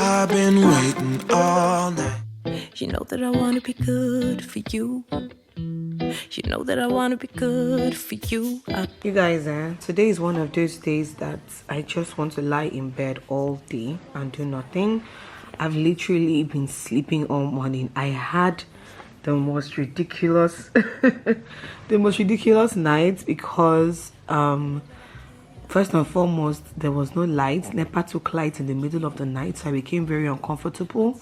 I've been waiting all night. You know that I wanna be good for you. You know that I wanna be good for you. You guys, today is one of those days that I just want to lie in bed all day and do nothing. I've literally been sleeping all morning. I had the most ridiculous night because first and foremost, there was no light. NEPA took light in the middle of the night, so I became very uncomfortable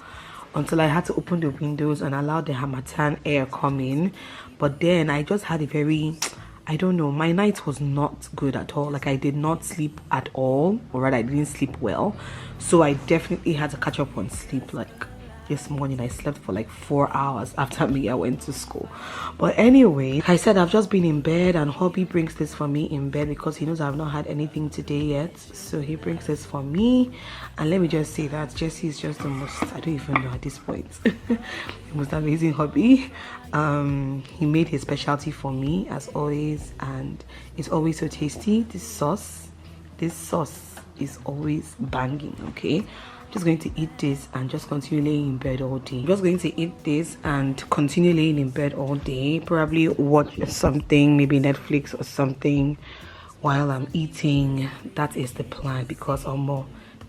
until I had to open the windows and allow the Hamatan air come in. But then I just had a very, I don't know, my night was not good at all. Like, I did not sleep at all, or rather I didn't sleep well. So I definitely had to catch up on sleep. Like this morning I slept for like 4 hours after I went to school. But anyway, like I said, I've just been in bed, and hubby brings this for me in bed because he knows I've not had anything today yet, so he brings this for me. And let me just say that Jesse is just the most, I don't even know at this point, the most amazing hubby. He made his specialty for me as always, and it's always so tasty. This sauce is always banging. Okay, just going to eat this and just continue laying in bed all day. Just going to eat this and continue laying in bed all day. Probably watch something, maybe Netflix or something while I'm eating. That is the plan, because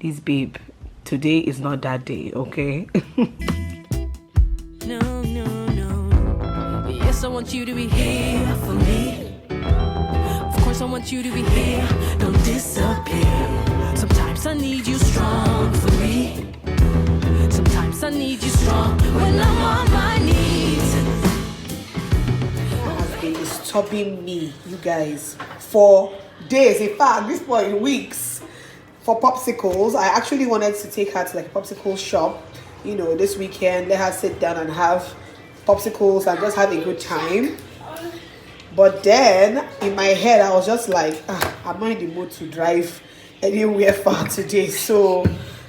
this babe, today is not that day. Okay. No. Yes, I want you to be here for me. Of course I want you to be here. Don't disappear. Sometimes I need you strong for me. Sometimes I need you strong when I'm on my knees. Has been disturbing me, you guys, for days. In fact, this point, weeks, for popsicles. I actually wanted to take her to like a popsicle shop, you know, this weekend. Let her sit down and have popsicles and just have a good time. But then in my head I was just like, I'm not in the mood to drive anywhere far today, so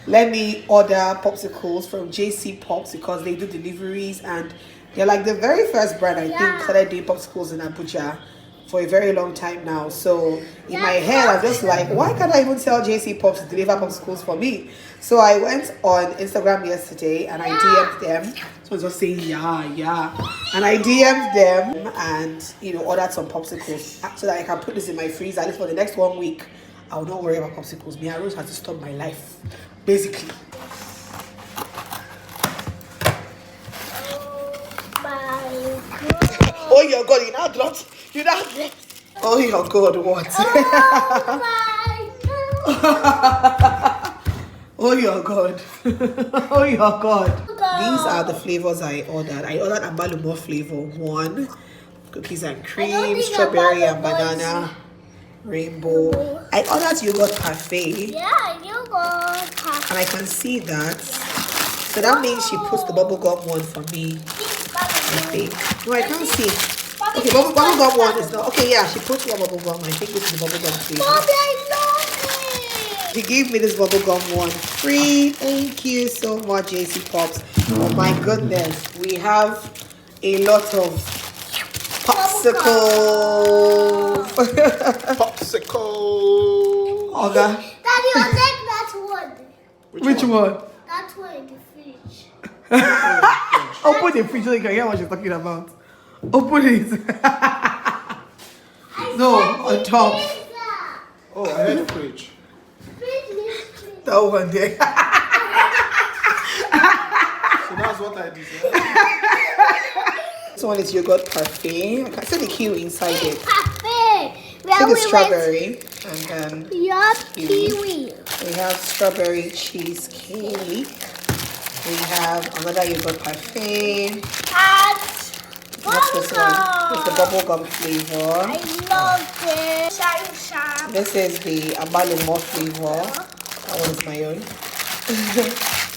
let me order popsicles from JC Pops, because they do deliveries and they're like the very first brand I think started doing popsicles in Abuja for a very long time now. So in my head I'm just like, why can't I even tell JC Pops to deliver popsicles for me? So I went on Instagram yesterday and I DM'd them. So I was just saying yeah, and I DM'd them and, you know, ordered some popsicles so that I can put this in my freezer at least for the next 1 week. I will not worry about popsicles. Me and Rose had to stop my life, basically. Oh your God, you now dropped. Oh your God, what? Oh your God. Oh your God. These are the flavors I ordered. I ordered Abalumo flavor 1, cookies and cream, strawberry and banana, rainbow. I ordered yogurt parfait. Yeah, yogurt parfait. And I can see that. So that means she puts the bubblegum one for me, I think. No, I can't see. Okay, bubblegum one is not. Okay, yeah, she puts one bubblegum. I think this is the bubblegum flavor. Mommy, I love it. He gave me this bubblegum one free. Thank you so much, JC Pops. Oh my goodness. We have a lot of popsicles. Popsicle. Oh gosh. Daddy, I'll take that one. Which one? That one in the fridge. Open the fridge so you can hear what she's talking about. Open it. No, on top. Oh, I had a fridge. That one there. So that's what I did. This one is yogurt parfait. I can see the kiwi inside it. Parfait. See the strawberry. And then Yup, kiwi. we have strawberry cheesecake. We have another yogurt parfait. And What's this one? It's the bubblegum flavor. I love it. Shine. This is the Abalumo flavor. That one's my own.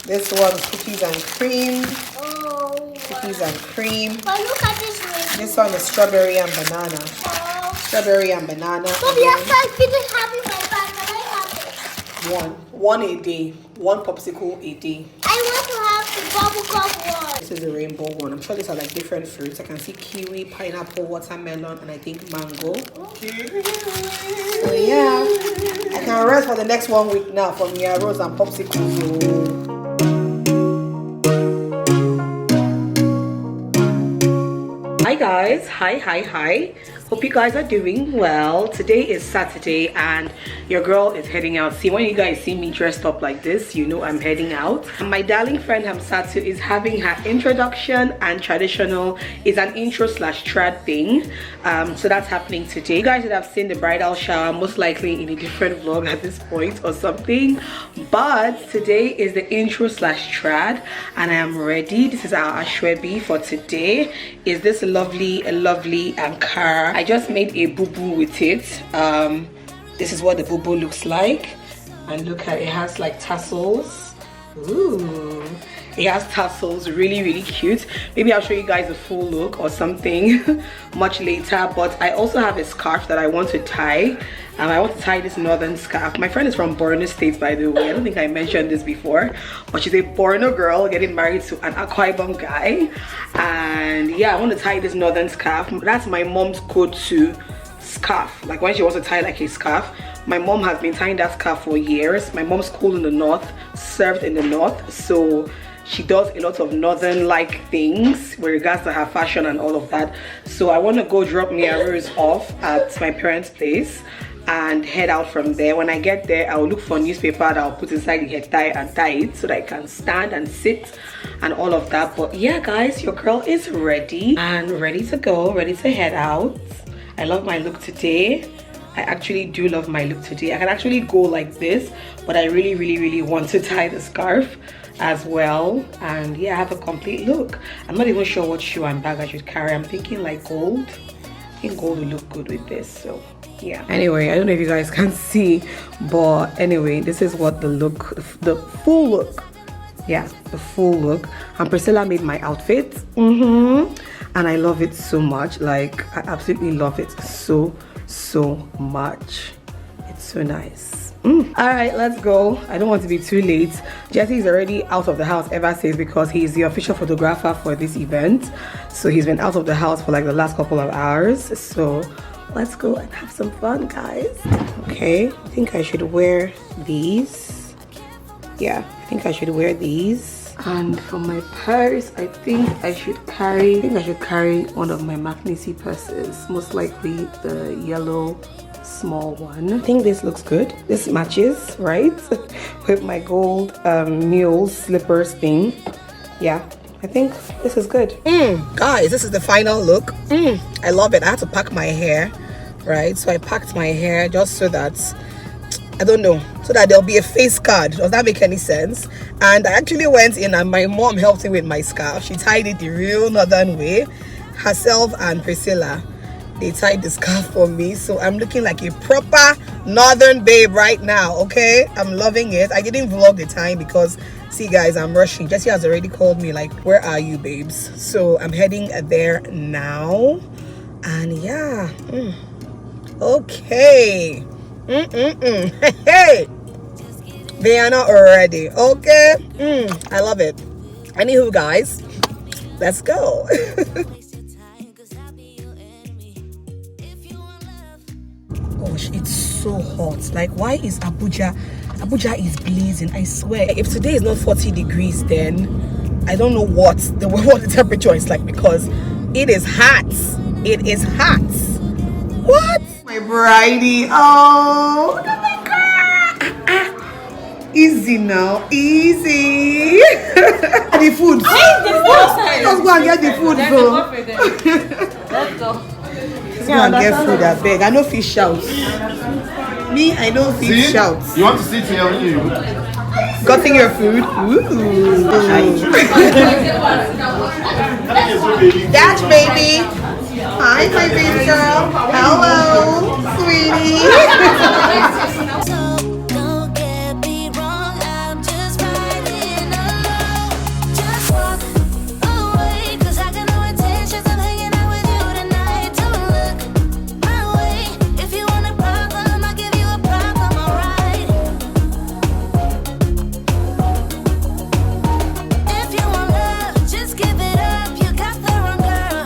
This one's cookies and cream. Oh. Cookies and cream. But look at this rainbow. This one is strawberry and banana. Oh. Strawberry and banana. Mommy, after I finish having my bag, can I have it? One a day. One popsicle a day. I want to have the bubblegum one. This is the rainbow one. I'm sure these are like different fruits. I can see kiwi, pineapple, watermelon, and I think mango. So yeah, I can rest for the next 1 week now for Mia Rose and popsicles. Hi guys, hi. Hope you guys are doing well. Today is Saturday and your girl is heading out. See, when you guys see me dressed up like this, you know I'm heading out. My darling friend Hamsatu is having her introduction and traditional is an intro slash trad thing. So that's happening today. You guys would have seen the bridal shower most likely in a different vlog at this point or something, but today is the intro slash trad and I am ready. This is our ashwebi for today. Is this lovely Ankara. I just made a boo-boo with it. This is what the boo-boo looks like, and look at it, has like tassels. Ooh, it has tassels, really cute. Maybe I'll show you guys the full look or something much later. But I also have a scarf that I want to tie. I want to tie this northern scarf. My friend is from BORNO state, by the way. I don't think I mentioned this before, but she's a BORNO girl getting married to an AKWA guy. And yeah, I want to tie this northern scarf. That's my mom's go-to scarf. Like when she wants to tie like a scarf, my mom has been tying that scarf for years. My mom's school in the north, served in the north, so she does a lot of northern like things with regards to her fashion and all of that. So I want to go drop Miaru's off at my parents' place and head out from there. When I get there, I'll look for newspaper that I'll put inside the head tie and tie it so that I can stand and sit and all of that. But yeah guys, your girl is ready and ready to go, ready to head out. I love my look today. I actually do love my look today. I can actually go like this, but I really want to tie the scarf as well. And yeah, I have a complete look. I'm not even sure what shoe and bag I should carry. I'm thinking like gold. I think gold will look good with this, so yeah. Anyway, I don't know if you guys can see, but anyway, this is what the look, the full look. Yeah, the full look. And Priscilla made my outfit. And I love it so much. Like, I absolutely love it so much. It's so nice. All right, let's go. I don't want to be too late. Jesse is already out of the house ever since, because he's the official photographer for this event. So he's been out of the house for like the last couple of hours. So let's go and have some fun, guys. Okay, I think I should wear these. Yeah, I think I should wear these. And for my purse, I think I should carry one of my Magnesy purses, most likely the yellow small one. I think this looks good. This matches, right? With my gold mule slippers thing. Yeah, I think this is good. Guys, this is the final look. I love it. I had to pack my hair, right? So I packed my hair just so that, I don't know, so that there'll be a face card. Does that make any sense? And I actually went in and my mom helped me with my scarf. She tied it the real northern way. Herself and Priscilla, they tied the scarf for me. So I'm looking like a proper northern babe right now, okay? I'm loving it. I didn't vlog the time because, see guys, I'm rushing. Jessie has already called me like, where are you babes? So I'm heading there now. And yeah, okay. Hey, they are not ready. Okay, I love it. Anywho guys, let's go. Gosh, it's so hot. Like, why is Abuja is blazing, I swear. If today is not 40 degrees, then I don't know what the temperature is like, because it is hot. It is hot. What? My bridey. Oh, look at my girl. Easy now, easy. The food. Let's go and get the food, bro. Let's go. Let's go and get food, I beg. I know fish shouts. Me, I know fish shouts. You want to sit here with you? Gotten your food? Ooh. That's baby. Hi, my baby girl. Hello, sweetie. Don't get me wrong, I'm just riding alone. Just walk away, 'cause I got no intentions of hanging out with you tonight. Don't look my way. If you want a problem, I'll give you a problem, alright? If you want love, just give it up. You got the wrong girl.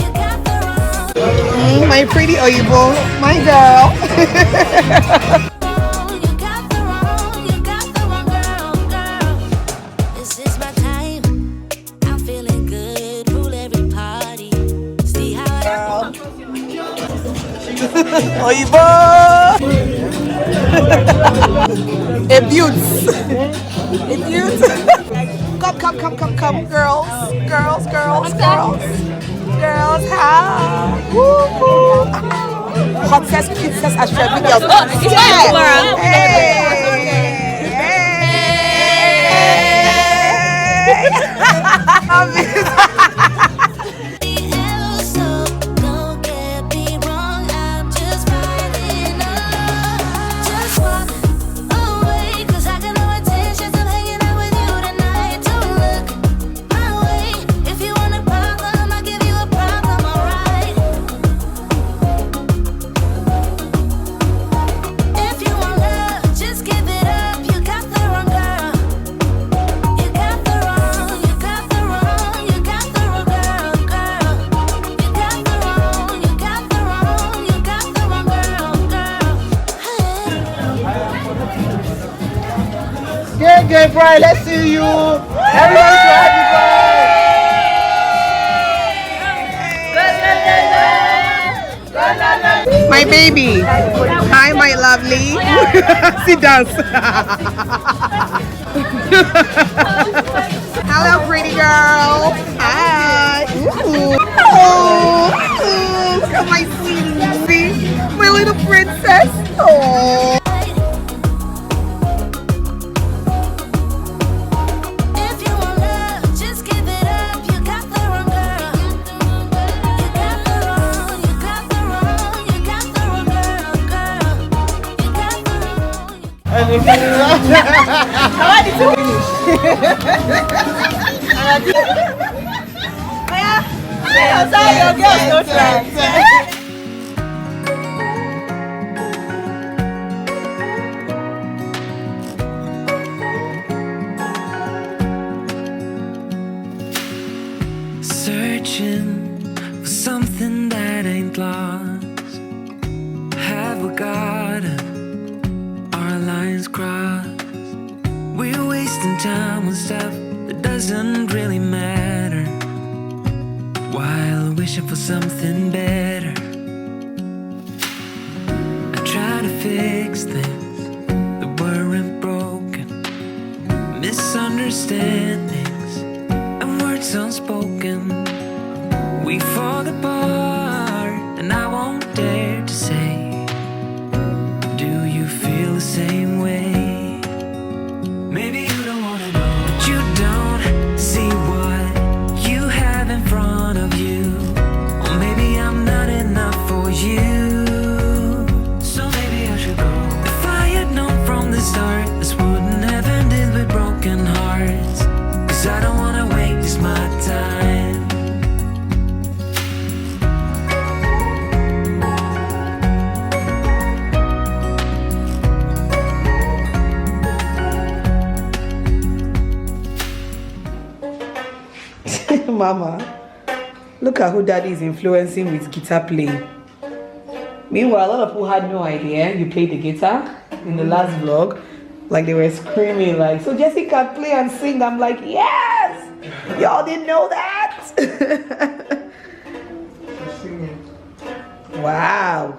You got the wrong. My pretty Oyibo, my girl. You got the wrong girl. This is my time. I'm feeling good. Rule every party. Oyibo! A beaut. A beaut. Come, girls. Girls. Girls, how? Woo! Hottest, cutest, Ashrafi girls. It's fine tomorrow. Don't get me wrong, I'm just riding along. Just walk away, 'cause I got no intentions of hanging out with you tonight. Don't look my way. If you want a problem, I'll give you a problem, alright. If you want love, just give it up. You got the wrong girl. You got the wrong girl, girl. You got the wrong, you got the wrong girl. Gay Pride, let's see you. Everyone should happy Pride. My baby. Hi, my lovely. Sit down. Hello, pretty girl. Hi. Ooh. Oh, look at my sweetie. My little princess. Oh. If you want love, just give it up. You got the wrong girl. You got the wrong, you got the wrong, you got the wrong girl, girl. You got the Searching for something that ain't lost. Have we got it? Our lines crossed. We're wasting time on stuff that doesn't really matter, while wishing for something better. I try to fix things that weren't broken, misunderstandings and words unspoken. We fall apart, and I won't dare to say, do you feel the same way? Maybe you don't wanna know, but you don't see what you have in front of you. Or maybe I'm not enough for you, so maybe I should go. If I had known from the start, this wouldn't have ended with broken hearts. 'Cause I don't wanna waste my time. Mama, look at who daddy is influencing with guitar playing. Meanwhile, a lot of people had no idea you played the guitar in the last vlog. Like they were screaming like, so Jessica play and sing. I'm like, yes! Y'all didn't know that? Wow.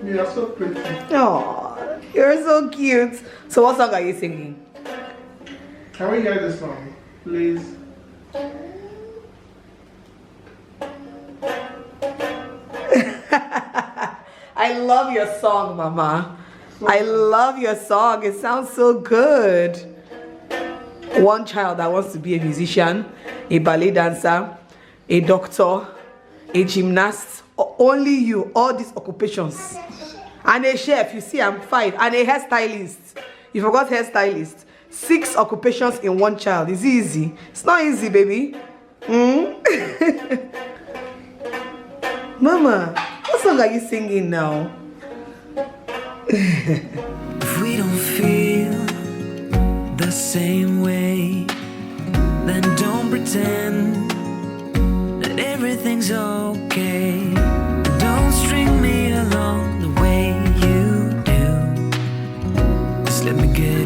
You're so pretty. Oh, you're so cute. So what song are you singing? Can we hear this song, please? I love your song, Mama. I love your song. It sounds so good. One child that wants to be a musician, a ballet dancer, a doctor, a gymnast, only you, all these occupations. And a chef, you see I'm 5, and a hairstylist. You forgot hairstylist. 6 occupations in one child. Is it easy? It's not easy, baby. Mama, what song are you singing now? If we don't feel the same way, then don't pretend that everything's okay. Don't string me along the way you do. Just let me get